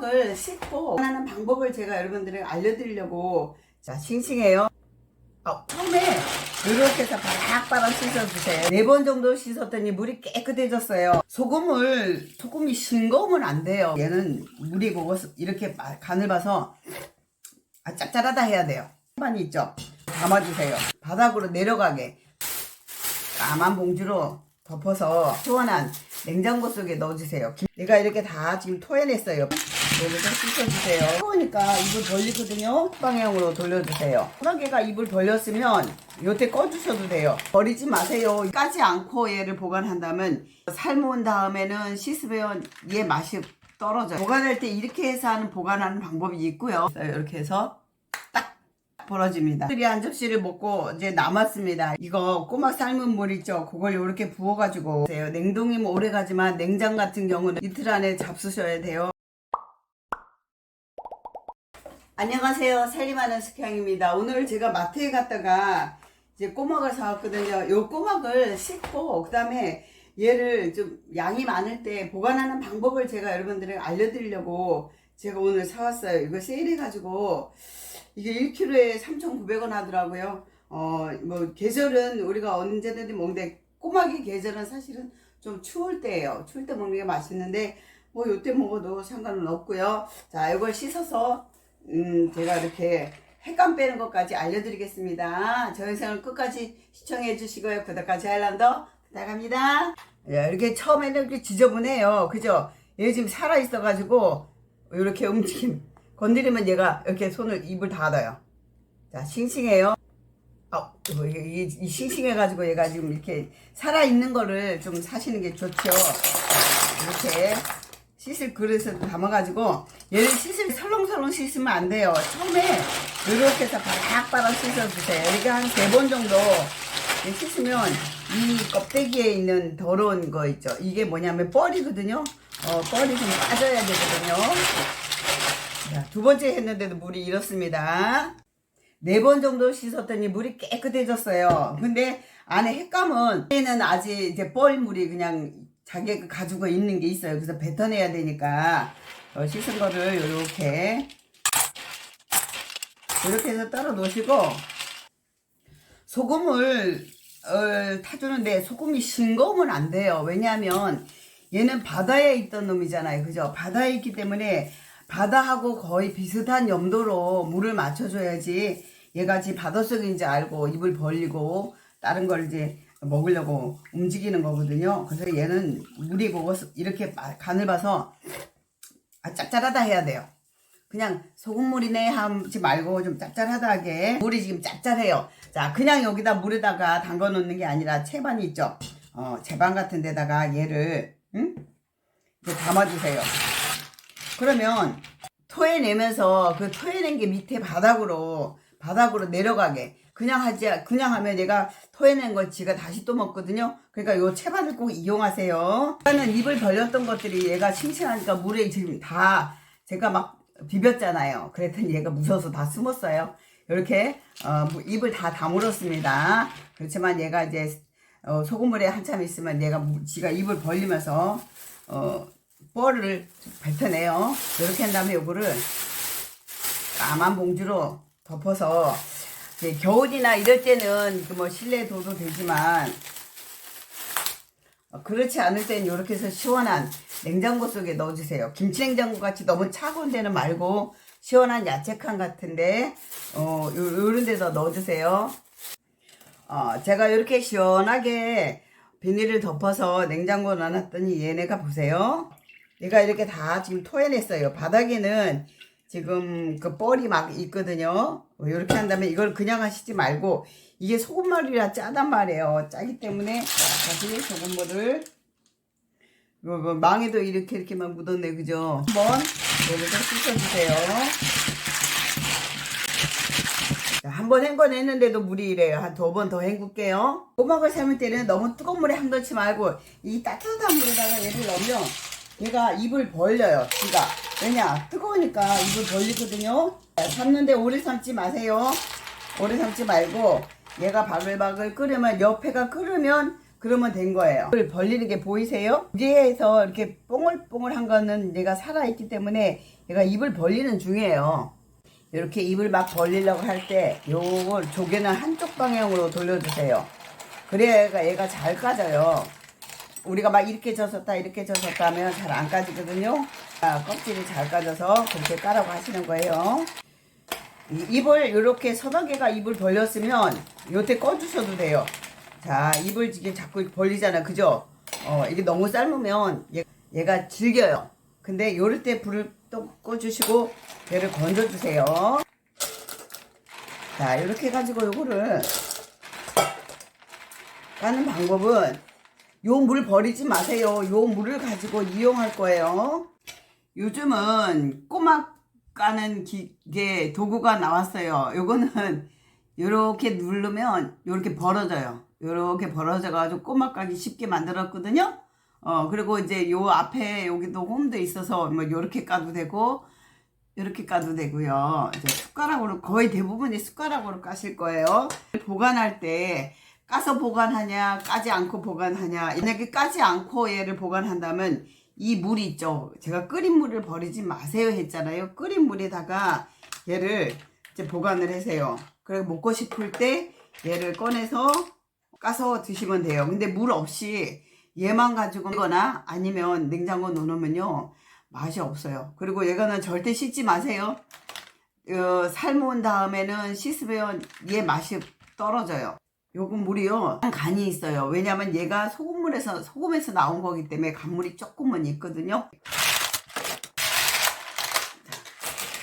꼬막을 씻고 하는 방법을 제가 여러분들에게 알려드리려고. 자, 싱싱해요. 처음에 이렇게 해서 바락바락 씻어주세요. 4번 정도 씻었더니 물이 깨끗해졌어요. 소금이 싱거우면 안 돼요. 얘는 물이 고고서 이렇게 간을 봐서 짭짤하다 해야 돼요. 반이 있죠? 담아주세요. 바닥으로 내려가게 까만 봉지로 덮어서 시원한 냉장고 속에 넣어주세요. 내가 이렇게 다 지금 토해냈어요. 여기서 씻어주세요. 뜨거우니까 입을 벌리거든요. 방향으로 돌려주세요. 소라게가 입을 벌렸으면 요때 꺼주셔도 돼요. 버리지 마세요. 까지 않고 얘를 보관한다면 삶은 다음에는 씻으면 얘 맛이 떨어져요. 보관할 때 이렇게 해서 보관하는 방법이 있고요. 이렇게 해서 딱 벌어집니다. 한 접시를 먹고 이제 남았습니다. 이거 꼬막 삶은 물 있죠? 그걸 이렇게 부어가지고 냉동이면 오래 가지만 냉장 같은 경우는 이틀 안에 잡수셔야 돼요. 안녕하세요, 살림하는 숙향입니다. 오늘 제가 마트에 갔다가 이제 꼬막을 사왔거든요. 요 꼬막을 씻고 그 다음에 얘를 좀 양이 많을 때 보관하는 방법을 제가 여러분들에게 알려드리려고 제가 오늘 사왔어요. 이거 세일해가지고 이게 1kg에 3,900원 하더라고요. 뭐 계절은 우리가 언제든지 먹는데 꼬막의 계절은 사실은 좀 추울 때예요. 추울 때 먹는 게 맛있는데 뭐 요때 먹어도 상관은 없고요. 자, 이걸 씻어서 제가 이렇게 햇감 빼는 것까지 알려드리겠습니다. 저 영상을 끝까지 시청해 주시고요. 구독까지 알람 더 부탁합니다. 이렇게 처음에는 이렇게 지저분해요. 그죠? 얘 지금 살아있어가지고 이렇게 건드리면 얘가 이렇게 입을 닫아요. 자, 싱싱해요. 이 싱싱해가지고 얘가 지금 이렇게 살아있는 거를 좀 사시는 게 좋죠. 이렇게 씻을 그릇에 담아가지고 얘를 설렁설렁 씻으면 안 돼요. 처음에 이렇게 해서 바락바락 씻어주세요. 이렇게 한 3번 정도 씻으면 이 껍데기에 있는 더러운 거 있죠. 이게 뭐냐면 뻘이거든요. 뻘이 좀 빠져야 되거든요. 자, 2번째 했는데도 물이 이렇습니다. 4번 정도 씻었더니 물이 깨끗해졌어요. 근데 안에 햇감은 얘는 아직 이제 뻘물이 그냥 자기가 가지고 있는 게 있어요. 그래서 뱉어내야 되니까 씻은 거를 이렇게 해서 따로 놓으시고 소금을 타주는데 소금이 싱거우면 안 돼요. 왜냐하면 얘는 바다에 있던 놈이잖아요. 그죠? 바다에 있기 때문에 바다하고 거의 비슷한 염도로 물을 맞춰줘야지 얘가 지금 바닷속인지 알고 입을 벌리고 다른 걸 이제 먹으려고 움직이는 거거든요. 그래서 얘는 물이 고고서 이렇게 간을 봐서 짭짤하다 해야 돼요. 그냥 소금물이네 하지 말고 좀 짭짤하다하게. 물이 지금 짭짤해요. 자, 그냥 여기다 물에다가 담가 놓는 게 아니라 채반이 있죠. 채반 같은 데다가 얘를 이렇게 담아주세요. 그러면 토해내면서 그 토해낸 게 밑에 바닥으로 내려가게 그냥 하면 얘가 토해낸 걸 지가 다시 또 먹거든요. 그러니까 요 채반을 꼭 이용하세요. 일단은 입을 벌렸던 것들이 얘가 싱싱하니까 물에 지금 다 제가 막 비볐잖아요. 그랬더니 얘가 무서워서 다 숨었어요. 이렇게 입을 다 다물었습니다. 그렇지만 얘가 이제 소금물에 한참 있으면 얘가 지가 입을 벌리면서 뻘을 뱉어내요. 이렇게 한 다음에 요거를 까만 봉지로 덮어서 겨울이나 이럴 때는 뭐 실내에 둬도 되지만 그렇지 않을 때는 이렇게 해서 시원한 냉장고 속에 넣어주세요. 김치냉장고 같이 너무 차가운 데는 말고 시원한 야채칸 같은데 요런 데다 넣어주세요. 제가 이렇게 시원하게 비닐을 덮어서 냉장고에 넣어놨더니 얘네가 보세요. 얘가 이렇게 다 지금 토해냈어요. 바닥에는 지금 그 뻘이 막 있거든요. 이렇게 한다면 이걸 그냥 하시지 말고 이게 소금물이라 짜단 말이에요. 짜기 때문에 다시 소금물을 망에도 이렇게만 묻었네. 그죠? 한번 여기서 씻어주세요. 한 번 헹궈냈는데도 물이 이래요. 한 2번 더 헹굴게요. 꼬막을 삶을 때는 너무 뜨거운 물에 헹궈지 말고 이 따뜻한 물에다가 얘를 넣으면 얘가 입을 벌려요. 지가. 왜냐? 뜨거우니까 입을 벌리거든요. 삶는데 오래 삶지 마세요. 오래 삶지 말고 얘가 바글바글 끓으면 옆에가 끓으면 그러면 된 거예요. 입을 벌리는 게 보이세요? 위에서 이렇게 뽕글뽕글한 거는 얘가 살아있기 때문에 얘가 입을 벌리는 중이에요. 이렇게 입을 막 벌리려고 할 때 요걸 조개는 한쪽 방향으로 돌려주세요. 그래야 얘가 잘 까져요. 우리가 막 이렇게 젖었다 이렇게 젖었다 하면 잘 안 까지거든요. 껍질이 잘 까져서 그렇게 까라고 하시는 거예요. 입을 이렇게 서너 개가 입을 벌렸으면 요때 꺼주셔도 돼요. 자, 입을 지금 자꾸 벌리잖아, 그죠? 이게 너무 삶으면 얘가 질겨요. 근데 요럴 때 불을 또 꺼주시고 얘를 건져주세요. 자, 이렇게 해가지고 요거를 까는 방법은 요 물 버리지 마세요. 요 물을 가지고 이용할 거예요. 요즘은 꼬막 까는 기계 도구가 나왔어요. 요거는 요렇게 누르면 요렇게 벌어져요. 요렇게 벌어져 가지고 꼬막 까기 쉽게 만들었거든요. 그리고 이제 요 앞에 여기도 홈도 있어서 뭐 요렇게 까도 되고 요렇게 까도 되고요. 이제 숟가락으로 거의 대부분이 숟가락으로 까실 거예요. 보관할 때 까서 보관하냐 까지 않고 보관하냐. 만약에 까지 않고 얘를 보관한다면 이 물 있죠. 제가 끓인 물을 버리지 마세요 했잖아요. 끓인 물에다가 얘를 이제 보관을 하세요. 그리고 먹고 싶을 때 얘를 꺼내서 까서 드시면 돼요. 근데 물 없이 얘만 가지고 거나 아니면 냉장고 넣어놓으면요 맛이 없어요. 그리고 얘가는 절대 씻지 마세요. 삶은 다음에는 씻으면 얘 맛이 떨어져요. 요건 물이요 간이 있어요. 왜냐면 얘가 소금에서 나온 거기 때문에 간물이 조금은 있거든요.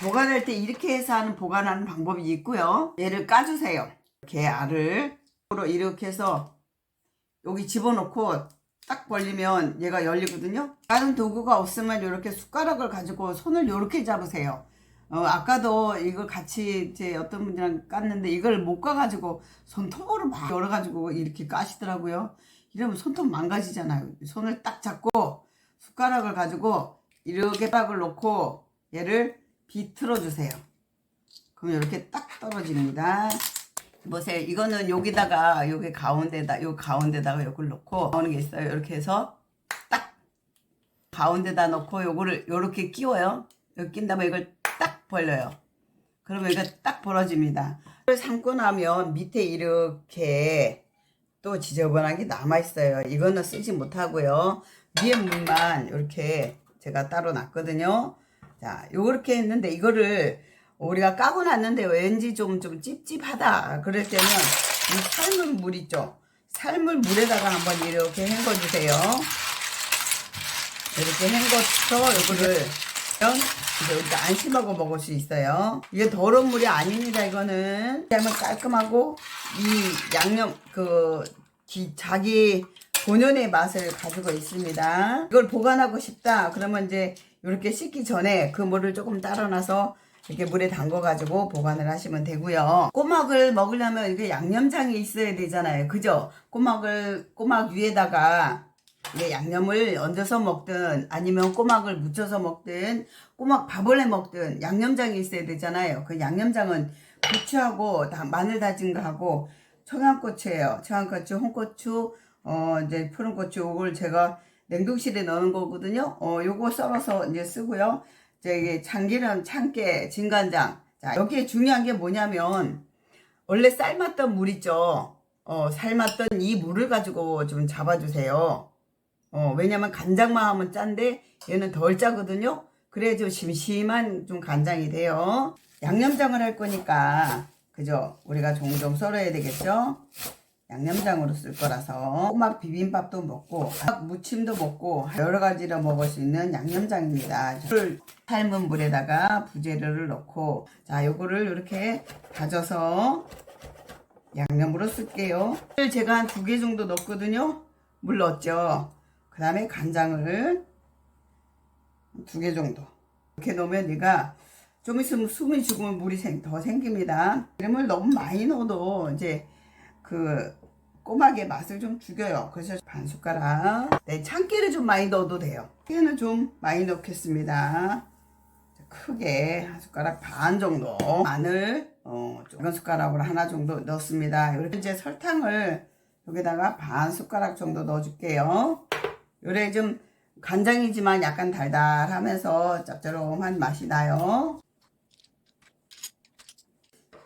보관할 때 이렇게 해서 보관하는 방법이 있고요. 얘를 까주세요. 이렇게 알을 이렇게 해서 여기 집어넣고 딱 벌리면 얘가 열리거든요. 다른 도구가 없으면 이렇게 숟가락을 가지고 손을 이렇게 잡으세요. 아까도 이걸 같이 이제 어떤 분이랑 깠는데 이걸 못 까가지고 손톱으로 막 열어가지고 이렇게 까시더라고요. 이러면 손톱 망가지잖아요. 손을 딱 잡고 숟가락을 가지고 이렇게 빡을 놓고 얘를 비틀어 주세요. 그럼 이렇게 딱 떨어집니다. 보세요. 이거는 여기다가 여기 가운데다가 요걸 놓고 나오는 게 있어요. 이렇게 해서 딱 가운데다 놓고 요거를 요렇게 끼워요. 여기 낀 다음에 이걸 딱 벌려요. 그러면 이거 딱 벌어집니다. 이걸 삶고 나면 밑에 이렇게 또 지저분한 게 남아있어요. 이거는 쓰지 못하고요. 위에 물만 이렇게 제가 따로 놨거든요. 자, 요렇게 했는데 이거를 우리가 까고 났는데 왠지 좀 찝찝하다. 그럴 때는 이 삶은 물 있죠. 삶은 물에다가 한번 이렇게 헹궈주세요. 이렇게 헹궈서 요거를 이제 안심하고 먹을 수 있어요. 이게 더러운 물이 아닙니다. 이거는 그러면 깔끔하고 이 양념 자기 본연의 맛을 가지고 있습니다. 이걸 보관하고 싶다 그러면 이제 이렇게 씻기 전에 그 물을 조금 따라놔서 이렇게 물에 담궈 가지고 보관을 하시면 되고요. 꼬막을 먹으려면 이게 양념장이 있어야 되잖아요. 그죠? 꼬막 위에다가 양념을 얹어서 먹든 아니면 꼬막을 묻혀서 먹든 꼬막 밥을 해 먹든 양념장이 있어야 되잖아요. 그 양념장은 부추하고 마늘 다진 거하고 청양고추예요. 청양고추, 홍고추, 이제 푸른 고추 요걸 제가 냉동실에 넣는 거거든요. 요거 썰어서 이제 쓰고요. 이제 참기름, 참깨, 진간장. 자, 여기에 중요한 게 뭐냐면 원래 삶았던 물 있죠. 삶았던 이 물을 가지고 좀 잡아주세요. 왜냐면 간장만 하면 짠데 얘는 덜 짜거든요. 그래야 좀 심심한 좀 간장이 돼요. 양념장을 할 거니까 그죠? 우리가 종종 썰어야 되겠죠? 양념장으로 쓸 거라서 꼬막 비빔밥도 먹고 무침도 먹고 여러 가지로 먹을 수 있는 양념장입니다. 삶은 물에다가 부재료를 넣고 자 요거를 이렇게 다져서 양념으로 쓸게요. 제가 한 2개 정도 넣었거든요. 물 넣었죠. 그 다음에 간장을 2개 정도 이렇게 넣으면 얘가 좀 있으면 숨이 죽으면 물이 더 생깁니다. 기름을 너무 많이 넣어도 이제 그 꼬막의 맛을 좀 죽여요. 그래서 반 숟가락. 네, 참깨를 좀 많이 넣어도 돼요. 참깨는 좀 많이 넣겠습니다. 크게 한 숟가락 반 정도. 마늘 작은 숟가락으로 하나 정도 넣습니다. 이렇게 이제 설탕을 여기다가 반 숟가락 정도 넣어줄게요. 요래 좀 간장이지만 약간 달달하면서 짭조름한 맛이 나요.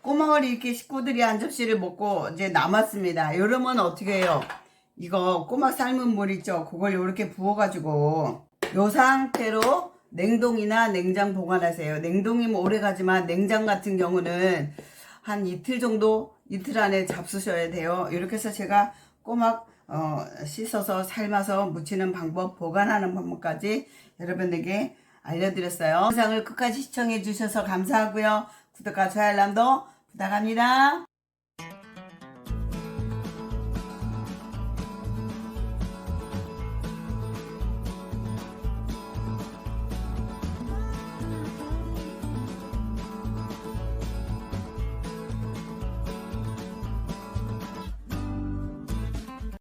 꼬막을 이렇게 식구들이 한 접시를 먹고 이제 남았습니다. 여름은 어떻게 해요? 이거 꼬막 삶은 물 있죠? 그걸 이렇게 부어가지고 요 상태로 냉동이나 냉장 보관하세요. 냉동이면 오래 가지만 냉장 같은 경우는 한 이틀 정도, 이틀 안에 잡수셔야 돼요. 이렇게 해서 제가 꼬막 씻어서 삶아서 무치는 방법, 보관하는 방법까지 여러분에게 알려드렸어요. 영상을 끝까지 시청해 주셔서 감사하고요. 구독과 좋아요 알람도 부탁합니다.